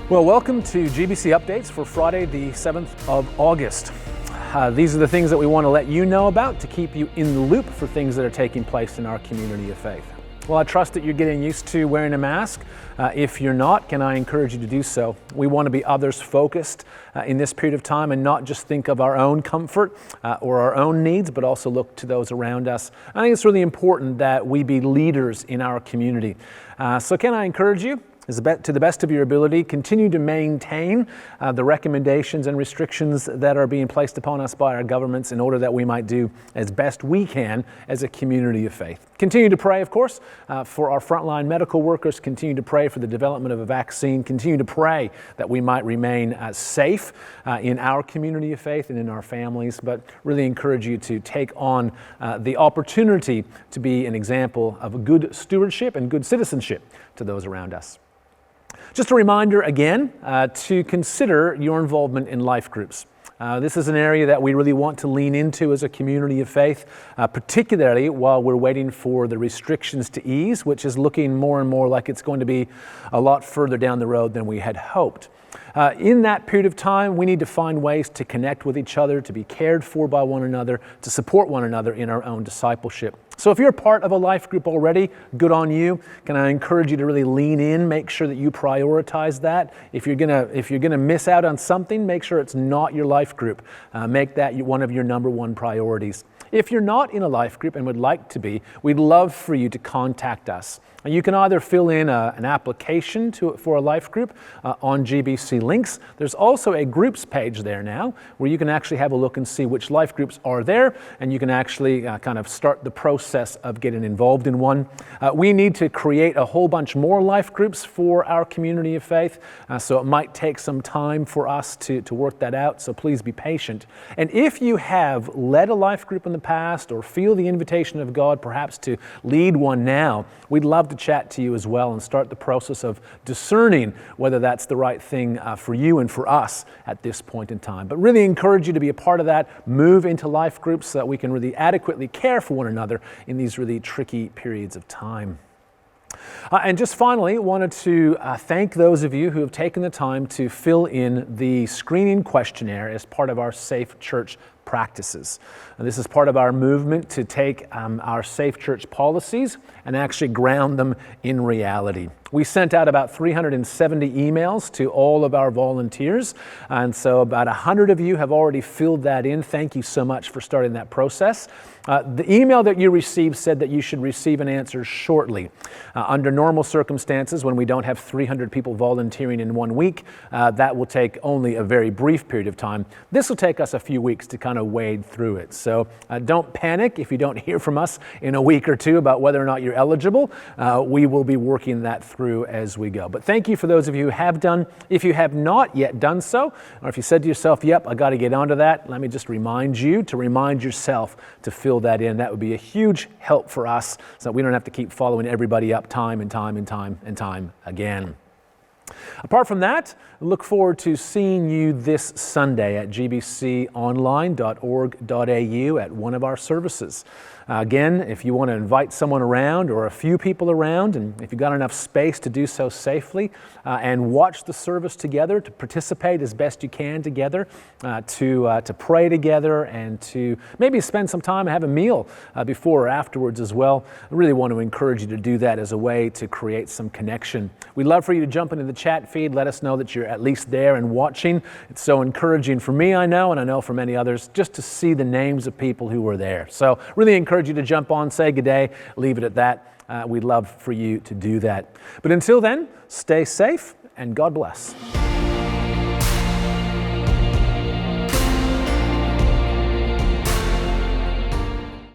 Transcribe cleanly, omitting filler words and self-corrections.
Well, welcome to GBC Updates for Friday, the 7th of August. These are the things that we want to let you know about to keep you in the loop for things that are taking place in our community of faith. Well, I trust that you're getting used to wearing a mask. If you're not, can I encourage you to do so? We want to be others focused in this period of time and not just think of our own comfort or our own needs, but also look to those around us. I think it's really important that we be leaders in our community. So can I encourage you? To the best of your ability, continue to maintain the recommendations and restrictions that are being placed upon us by our governments in order that we might do as best we can as a community of faith. Continue to pray, of course, for our frontline medical workers. Continue to pray for the development of a vaccine. Continue to pray that we might remain safe in our community of faith and in our families, but really encourage you to take on the opportunity to be an example of good stewardship and good citizenship to those around us. Just a reminder again to consider your involvement in life groups. This is an area that we really want to lean into as a community of faith, particularly while we're waiting for the restrictions to ease, which is looking more and more like it's going to be a lot further down the road than we had hoped. In that period of time, we need to find ways to connect with each other, to be cared for by one another, to support one another in our own discipleship. So if you're part of a life group already, good on you. Can I encourage you to really lean in, make sure that you prioritize that. If you're gonna miss out on something, make sure it's not your life group. Make that one of your number one priorities. If you're not in a life group and would like to be, we'd love for you to contact us. You can either fill in an application for a life group on GBC links. There's also a groups page there now where you can actually have a look and see which life groups are there, and you can actually kind of start the process of getting involved in one. We need to create a whole bunch more life groups for our community of faith, so it might take some time for us to work that out, so please be patient. And if you have led a life group in the past or feel the invitation of God perhaps to lead one now, we'd love to chat to you as well and start the process of discerning whether that's the right thing for you and for us at this point in time. But really encourage you to be a part of that, move into life groups so that we can really adequately care for one another in these really tricky periods of time. And just finally, wanted to thank those of you who have taken the time to fill in the screening questionnaire as part of our Safe Church practices. This is part of our movement to take our Safe Church policies and actually ground them in reality. We sent out about 370 emails to all of our volunteers, and so about 100 of you have already filled that in. Thank you so much for starting that process. The email that you received said that you should receive an answer shortly. Under normal circumstances, when we don't have 300 people volunteering in 1 week, that will take only a very brief period of time. This will take us a few weeks to kind of wade through it. So don't panic if you don't hear from us in a week or two about whether or not you're eligible. We will be working that through as we go. But thank you for those of you who have done. If you have not yet done so, or if you said to yourself, yep, I got to get onto that, let me just remind you to remind yourself to fill that in. That would be a huge help for us so that we don't have to keep following everybody up time and time and time and time again. Apart from that, look forward to seeing you this Sunday at gbconline.org.au at one of our services. Again, if you want to invite someone around or a few people around, and if you've got enough space to do so safely, and watch the service together, to participate as best you can together, to pray together, and to maybe spend some time and have a meal before or afterwards as well. I really want to encourage you to do that as a way to create some connection. We'd love for you to jump into the chat feed, let us know that you're at least there and watching. It's so encouraging for me, I know, and I know for many others, just to see the names of people who were there. So really encourage you to jump on, say good day, leave it at that. We'd love for you to do that. But until then, stay safe and God bless.